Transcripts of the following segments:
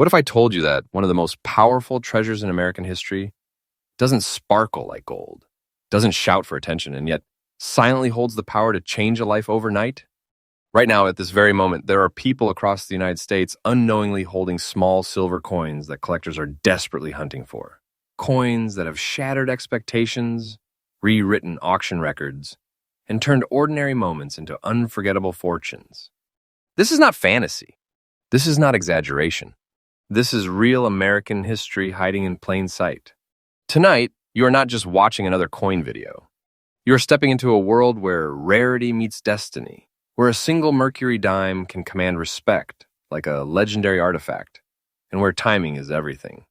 What if I told you that one of the most powerful treasures in American history doesn't sparkle like gold, doesn't shout for attention, and yet silently holds the power to change a life overnight? Right now, at this very moment, there are people across the United States unknowingly holding small silver coins that collectors are desperately hunting for. Coins that have shattered expectations, rewritten auction records, and turned ordinary moments into unforgettable fortunes. This is not fantasy. This is not exaggeration. This is real American history hiding in plain sight. Tonight, you are not just watching another coin video. You are stepping into a world where rarity meets destiny, where a single Mercury dime can command respect like a legendary artifact, and where timing is everything.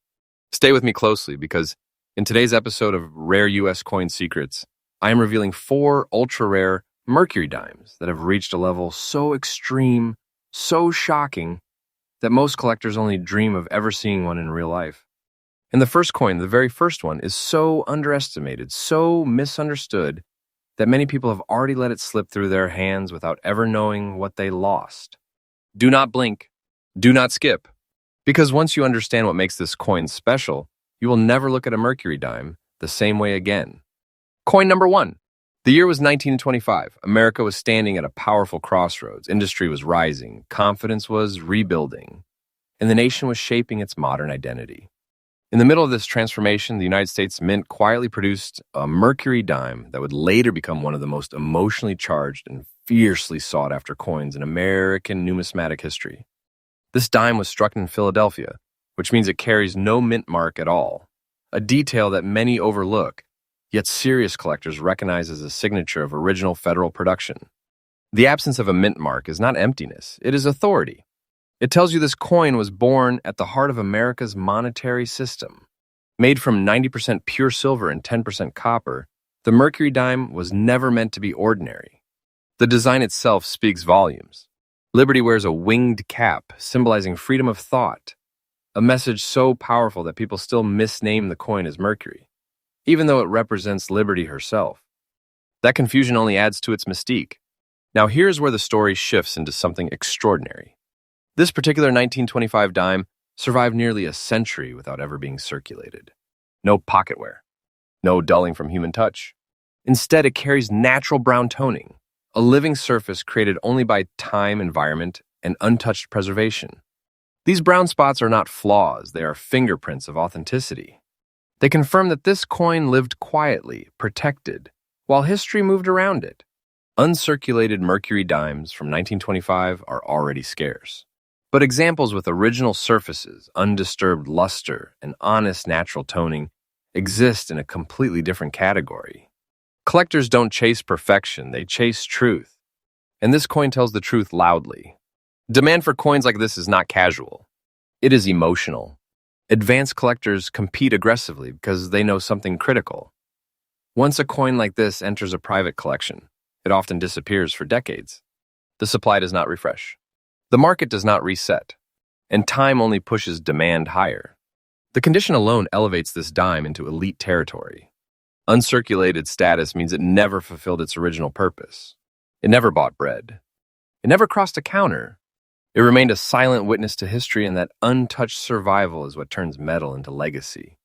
Stay with me closely because in today's episode of Rare U.S. Coin Secrets, I am revealing 4 ultra-rare Mercury dimes that have reached a level so extreme, so shocking, that most collectors only dream of ever seeing one in real life. And the first coin, the very first one, is so underestimated, so misunderstood, that many people have already let it slip through their hands without ever knowing what they lost. Do not blink. Do not skip. Because once you understand what makes this coin special, you will never look at a Mercury dime the same way again. Coin number 1. The year was 1925. America was standing at a powerful crossroads. Industry was rising, confidence was rebuilding, and the nation was shaping its modern identity. In the middle of this transformation, the United States Mint quietly produced a Mercury dime that would later become one of the most emotionally charged and fiercely sought-after coins in American numismatic history. This dime was struck in Philadelphia, which means it carries no mint mark at all, a detail that many overlook, yet serious collectors recognize as a signature of original federal production. The absence of a mint mark is not emptiness, it is authority. It tells you this coin was born at the heart of America's monetary system. Made from 90% pure silver and 10% copper, the Mercury dime was never meant to be ordinary. The design itself speaks volumes. Liberty wears a winged cap, symbolizing freedom of thought, a message so powerful that people still misname the coin as Mercury, even though it represents liberty herself. That confusion only adds to its mystique. Now here's where the story shifts into something extraordinary. This particular 1925 dime survived nearly a century without ever being circulated. No pocketware, no dulling from human touch. Instead, it carries natural brown toning, a living surface created only by time, environment, and untouched preservation. These brown spots are not flaws, they are fingerprints of authenticity. They confirm that this coin lived quietly, protected, while history moved around it. Uncirculated Mercury dimes from 1925 are already scarce. But examples with original surfaces, undisturbed luster, and honest natural toning exist in a completely different category. Collectors don't chase perfection, they chase truth. And this coin tells the truth loudly. Demand for coins like this is not casual. It is emotional. Advanced collectors compete aggressively because they know something critical. Once a coin like this enters a private collection, it often disappears for decades. The supply does not refresh. The market does not reset, and time only pushes demand higher. The condition alone elevates this dime into elite territory. Uncirculated status means it never fulfilled its original purpose. It never bought bread. It never crossed a counter. It remained a silent witness to history, and that untouched survival is what turns metal into legacy.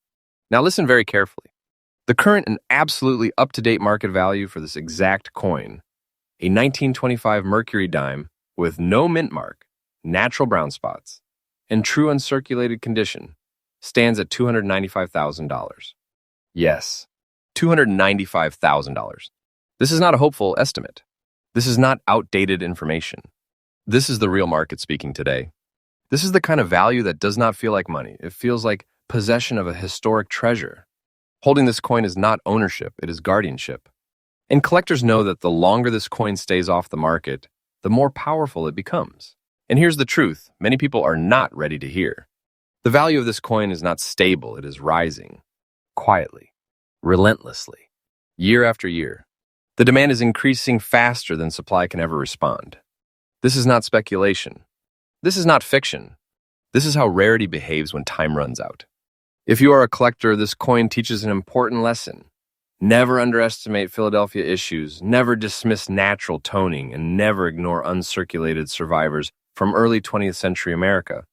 Now listen very carefully. The current and absolutely up-to-date market value for this exact coin, a 1925 Mercury dime with no mint mark, natural brown spots, and true uncirculated condition, stands at $295,000. Yes, $295,000. This is not a hopeful estimate. This is not outdated information. This is the real market speaking today. This is the kind of value that does not feel like money. It feels like possession of a historic treasure. Holding this coin is not ownership, it is guardianship. And collectors know that the longer this coin stays off the market, the more powerful it becomes. And here's the truth many people are not ready to hear. The value of this coin is not stable, it is rising. Quietly. Relentlessly. Year after year. The demand is increasing faster than supply can ever respond. This is not speculation. This is not fiction. This is how rarity behaves when time runs out. If you are a collector, this coin teaches an important lesson. Never underestimate Philadelphia issues, never dismiss natural toning, and never ignore uncirculated survivors from early 20th century America.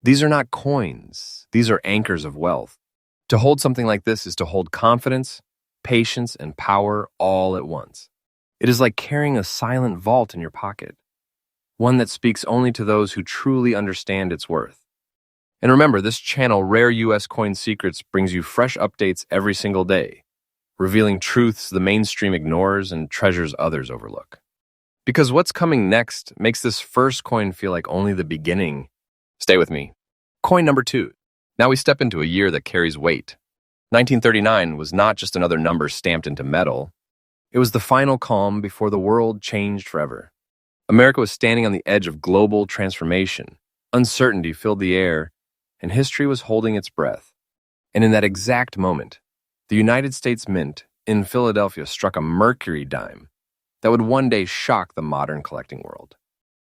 These are not coins. These are anchors of wealth. To hold something like this is to hold confidence, patience, and power all at once. It is like carrying a silent vault in your pocket, one that speaks only to those who truly understand its worth. And remember, this channel, Rare U.S. Coin Secrets, brings you fresh updates every single day, revealing truths the mainstream ignores and treasures others overlook. Because what's coming next makes this first coin feel like only the beginning. Stay with me. Coin number 2. Now we step into a year that carries weight. 1939 was not just another number stamped into metal. It was the final calm before the world changed forever. America was standing on the edge of global transformation. Uncertainty filled the air, and history was holding its breath. And in that exact moment, the United States Mint in Philadelphia struck a Mercury dime that would one day shock the modern collecting world.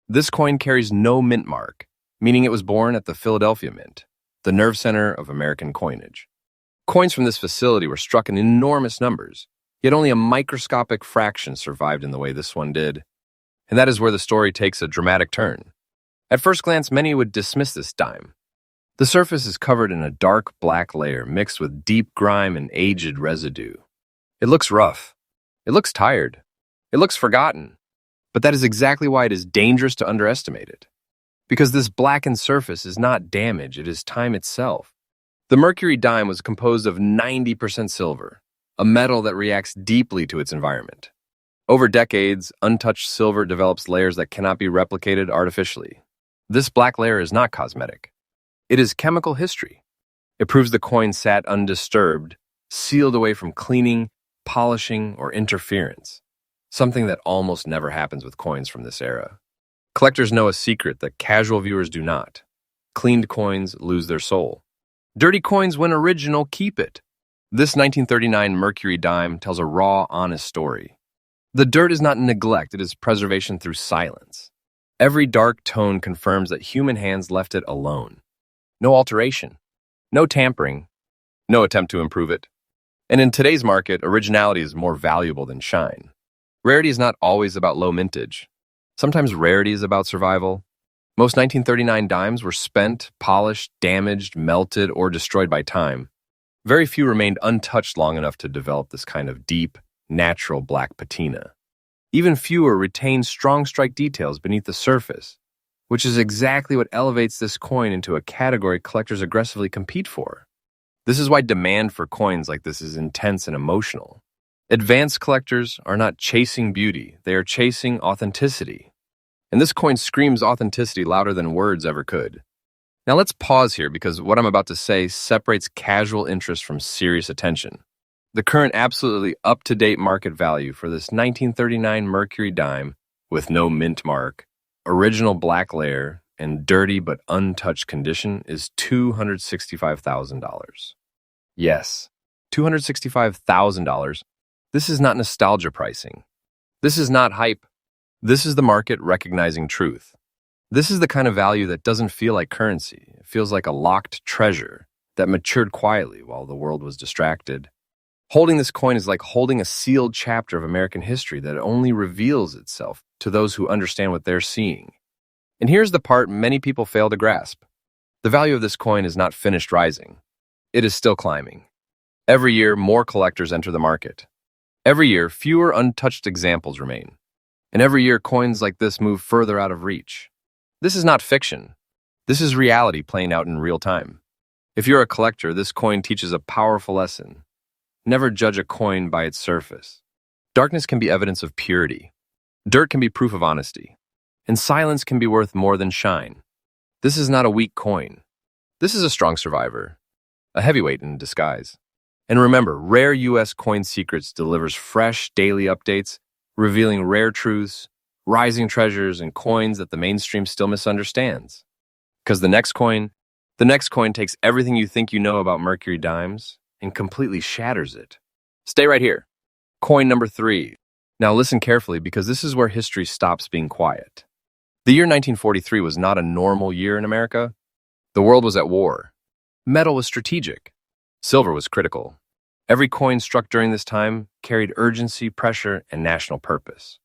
This coin carries no mint mark, meaning it was born at the Philadelphia Mint, the nerve center of American coinage. Coins from this facility were struck in enormous numbers, yet only a microscopic fraction survived in the way this one did. And that is where the story takes a dramatic turn. At first glance, many would dismiss this dime. The surface is covered in a dark black layer mixed with deep grime and aged residue. It looks rough. It looks tired. It looks forgotten. But that is exactly why it is dangerous to underestimate it. Because this blackened surface is not damage, it is time itself. The Mercury dime was composed of 90% silver, a metal that reacts deeply to its environment. Over decades, untouched silver develops layers that cannot be replicated artificially. This black layer is not cosmetic. It is chemical history. It proves the coin sat undisturbed, sealed away from cleaning, polishing, or interference, something that almost never happens with coins from this era. Collectors know a secret that casual viewers do not. Cleaned coins lose their soul. Dirty coins, when original, keep it. This 1939 Mercury dime tells a raw, honest story. The dirt is not neglect, it is preservation through silence. Every dark tone confirms that human hands left it alone. No alteration, no tampering, no attempt to improve it. And in today's market, originality is more valuable than shine. Rarity is not always about low mintage. Sometimes rarity is about survival. Most 1939 dimes were spent, polished, damaged, melted, or destroyed by time. Very few remained untouched long enough to develop this kind of deep, natural black patina. Even fewer retained strong strike details beneath the surface, which is exactly what elevates this coin into a category collectors aggressively compete for. This is why demand for coins like this is intense and emotional. Advanced collectors are not chasing beauty, they are chasing authenticity. And this coin screams authenticity louder than words ever could. Now let's pause here because what I'm about to say separates casual interest from serious attention. The current absolutely up-to-date market value for this 1939 Mercury dime with no mint mark, original black layer, and dirty but untouched condition is $265,000. Yes, $265,000. This is not nostalgia pricing. This is not hype. This is the market recognizing truth. This is the kind of value that doesn't feel like currency. It feels like a locked treasure that matured quietly while the world was distracted. Holding this coin is like holding a sealed chapter of American history that only reveals itself to those who understand what they're seeing. And here's the part many people fail to grasp. The value of this coin is not finished rising. It is still climbing. Every year, more collectors enter the market. Every year, fewer untouched examples remain. And every year, coins like this move further out of reach. This is not fiction. This is reality playing out in real time. If you're a collector, this coin teaches a powerful lesson. Never judge a coin by its surface. Darkness can be evidence of purity. Dirt can be proof of honesty. And silence can be worth more than shine. This is not a weak coin. This is a strong survivor. A heavyweight in disguise. And remember, Rare U.S. Coin Secrets delivers fresh daily updates, revealing rare truths, rising treasures, and coins that the mainstream still misunderstands. Because the next coin takes everything you think you know about Mercury dimes and completely shatters it. Stay right here. Coin number 3. Now listen carefully because this is where history stops being quiet. The year 1943 was not a normal year in America. The world was at war. Metal was strategic. Silver was critical. Every coin struck during this time carried urgency, pressure, and national purpose.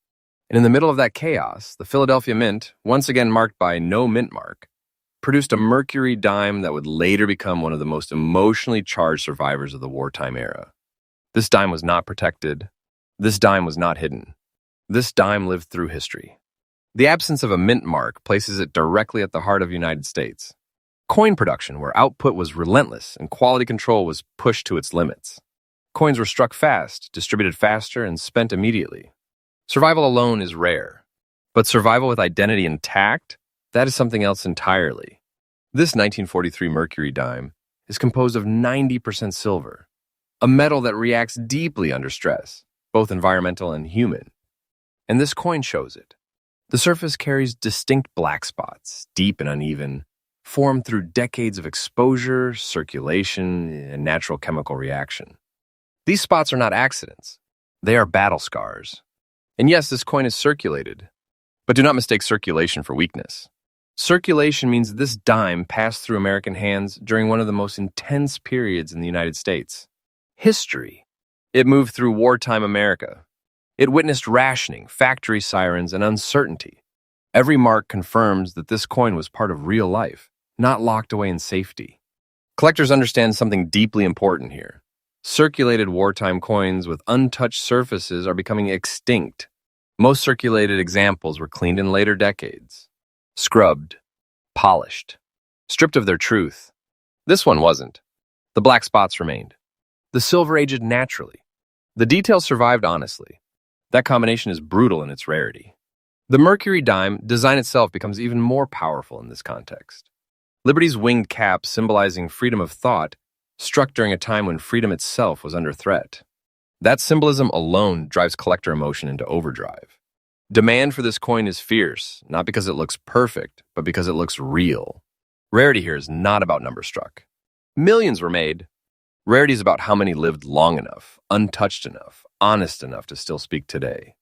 And in the middle of that chaos, the Philadelphia Mint, once again marked by no mint mark, produced a Mercury dime that would later become one of the most emotionally charged survivors of the wartime era. This dime was not protected. This dime was not hidden. This dime lived through history. The absence of a mint mark places it directly at the heart of the United States. Coin production, where output was relentless and quality control was pushed to its limits. Coins were struck fast, distributed faster, and spent immediately. Survival alone is rare, but survival with identity intact, that is something else entirely. This 1943 Mercury dime is composed of 90% silver, a metal that reacts deeply under stress, both environmental and human. And this coin shows it. The surface carries distinct black spots, deep and uneven, formed through decades of exposure, circulation, and natural chemical reaction. These spots are not accidents. They are battle scars. And yes, this coin is circulated, but do not mistake circulation for weakness. Circulation means this dime passed through American hands during one of the most intense periods in the United States. History. It moved through wartime America. It witnessed rationing, factory sirens, and uncertainty. Every mark confirms that this coin was part of real life, not locked away in safety. Collectors understand something deeply important here. Circulated wartime coins with untouched surfaces are becoming extinct. Most circulated examples were cleaned in later decades. Scrubbed, polished, stripped of their truth. This one wasn't. The black spots remained. The silver aged naturally. The details survived honestly. That combination is brutal in its rarity. The Mercury dime design itself becomes even more powerful in this context. Liberty's winged cap, symbolizing freedom of thought, struck during a time when freedom itself was under threat. That symbolism alone drives collector emotion into overdrive. Demand for this coin is fierce, not because it looks perfect, but because it looks real. Rarity here is not about number struck. Millions were made. Rarity is about how many lived long enough, untouched enough, honest enough to still speak today.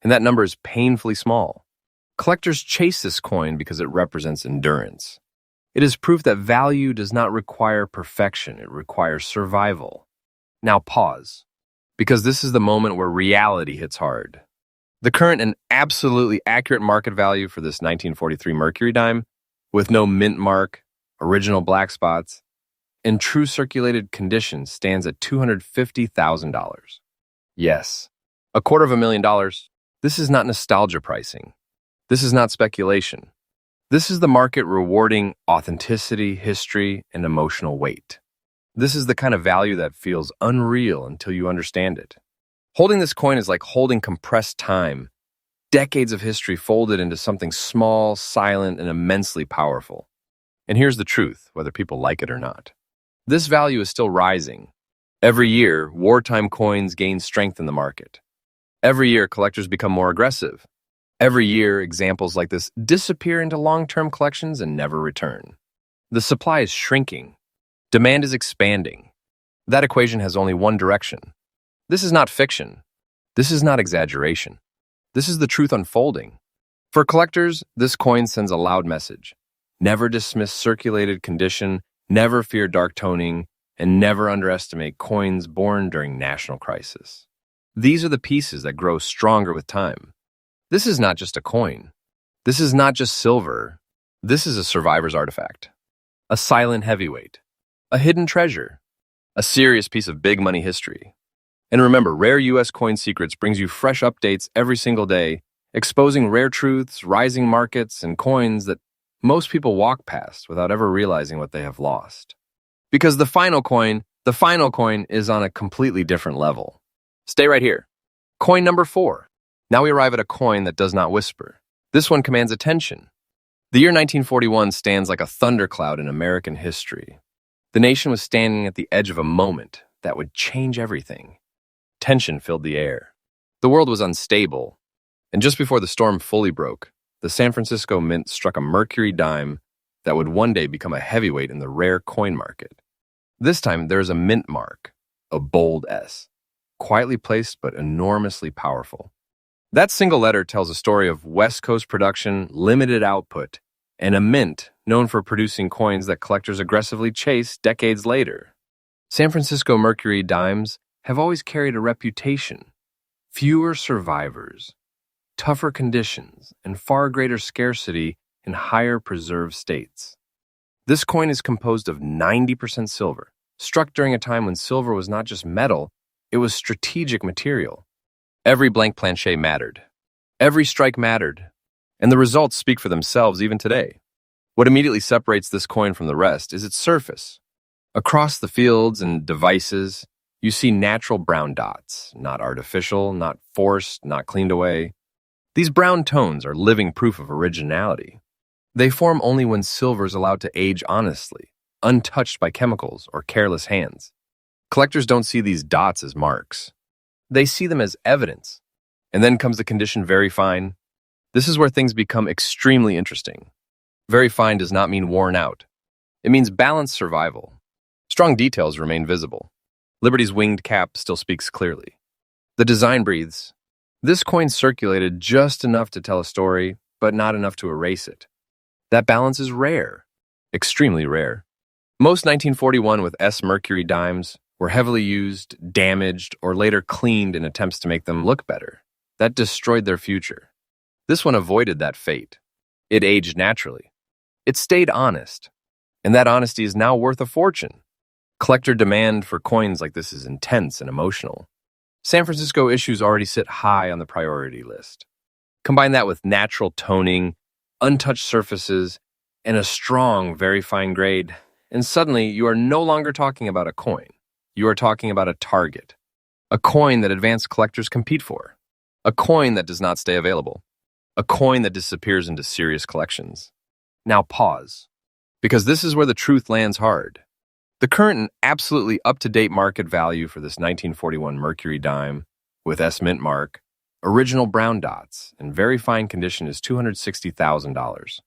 And that number is painfully small. Collectors chase this coin because it represents endurance. It is proof that value does not require perfection, it requires survival. Now pause, because this is the moment where reality hits hard. The current and absolutely accurate market value for this 1943 Mercury dime, with no mint mark, original black spots, in true circulated condition, stands at $250,000. Yes, $250,000. This is not nostalgia pricing. This is not speculation. This is the market rewarding authenticity, history, and emotional weight. This is the kind of value that feels unreal until you understand it. Holding this coin is like holding compressed time, decades of history folded into something small, silent, and immensely powerful. And here's the truth, whether people like it or not. This value is still rising. Every year, wartime coins gain strength in the market. Every year, collectors become more aggressive. Every year, examples like this disappear into long-term collections and never return. The supply is shrinking. Demand is expanding. That equation has only one direction. This is not fiction. This is not exaggeration. This is the truth unfolding. For collectors, this coin sends a loud message. Never dismiss circulated condition, never fear dark toning, and never underestimate coins born during national crisis. These are the pieces that grow stronger with time. This is not just a coin. This is not just silver. This is a survivor's artifact. A silent heavyweight. A hidden treasure. A serious piece of big money history. And remember, Rare U.S. Coin Secrets brings you fresh updates every single day, exposing rare truths, rising markets, and coins that most people walk past without ever realizing what they have lost. Because the final coin is on a completely different level. Stay right here. Coin number 4. Now we arrive at a coin that does not whisper. This one commands attention. The year 1941 stands like a thundercloud in American history. The nation was standing at the edge of a moment that would change everything. Tension filled the air. The world was unstable, and just before the storm fully broke, the San Francisco Mint struck a Mercury dime that would one day become a heavyweight in the rare coin market. This time, there is a mint mark, a bold S, quietly placed but enormously powerful. That single letter tells a story of West Coast production, limited output, and a mint known for producing coins that collectors aggressively chase decades later. San Francisco Mercury dimes have always carried a reputation. Fewer survivors, tougher conditions, and far greater scarcity in higher preserved states. This coin is composed of 90% silver, struck during a time when silver was not just metal, it was strategic material. Every blank planche mattered. Every strike mattered. And the results speak for themselves even today. What immediately separates this coin from the rest is its surface. Across the fields and devices, you see natural brown dots, not artificial, not forced, not cleaned away. These brown tones are living proof of originality. They form only when silver is allowed to age honestly, untouched by chemicals or careless hands. Collectors don't see these dots as marks. They see them as evidence. And then comes the condition very fine. This is where things become extremely interesting. Very fine does not mean worn out. It means balanced survival. Strong details remain visible. Liberty's winged cap still speaks clearly. The design breathes. This coin circulated just enough to tell a story, but not enough to erase it. That balance is rare, extremely rare. Most 1941 with Mercury dimes were heavily used, damaged, or later cleaned in attempts to make them look better. That destroyed their future. This one avoided that fate. It aged naturally. It stayed honest. And that honesty is now worth a fortune. Collector demand for coins like this is intense and emotional. San Francisco issues already sit high on the priority list. Combine that with natural toning, untouched surfaces, and a strong, very fine grade, and suddenly you are no longer talking about a coin. You are talking about a target. A coin that advanced collectors compete for. A coin that does not stay available. A coin that disappears into serious collections. Now pause, because this is where the truth lands hard. The current and absolutely up-to-date market value for this 1941 Mercury dime with S mint mark, original brown dots, and very fine condition is $260,000.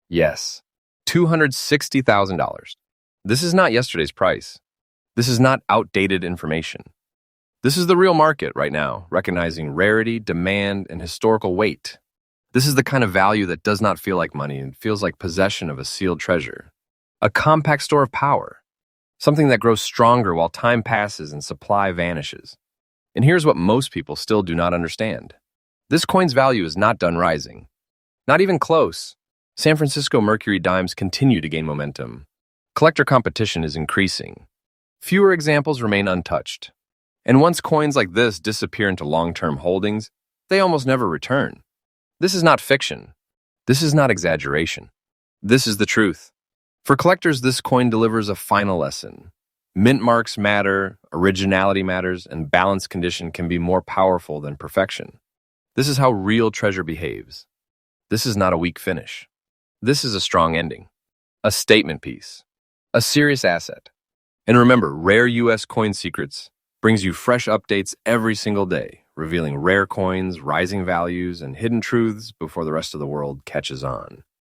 Yes, $260,000. This is not yesterday's price. This is not outdated information. This is the real market right now, recognizing rarity, demand, and historical weight. This is the kind of value that does not feel like money and feels like possession of a sealed treasure. A compact store of power. Something that grows stronger while time passes and supply vanishes. And here's what most people still do not understand. This coin's value is not done rising. Not even close. San Francisco Mercury dimes continue to gain momentum. Collector competition is increasing. Fewer examples remain untouched. And once coins like this disappear into long-term holdings, they almost never return. This is not fiction. This is not exaggeration. This is the truth. For collectors, this coin delivers a final lesson. Mint marks matter, originality matters, and balanced condition can be more powerful than perfection. This is how real treasure behaves. This is not a weak finish. This is a strong ending. A statement piece. A serious asset. And remember, Rare U.S. Coin Secrets brings you fresh updates every single day, revealing rare coins, rising values, and hidden truths before the rest of the world catches on.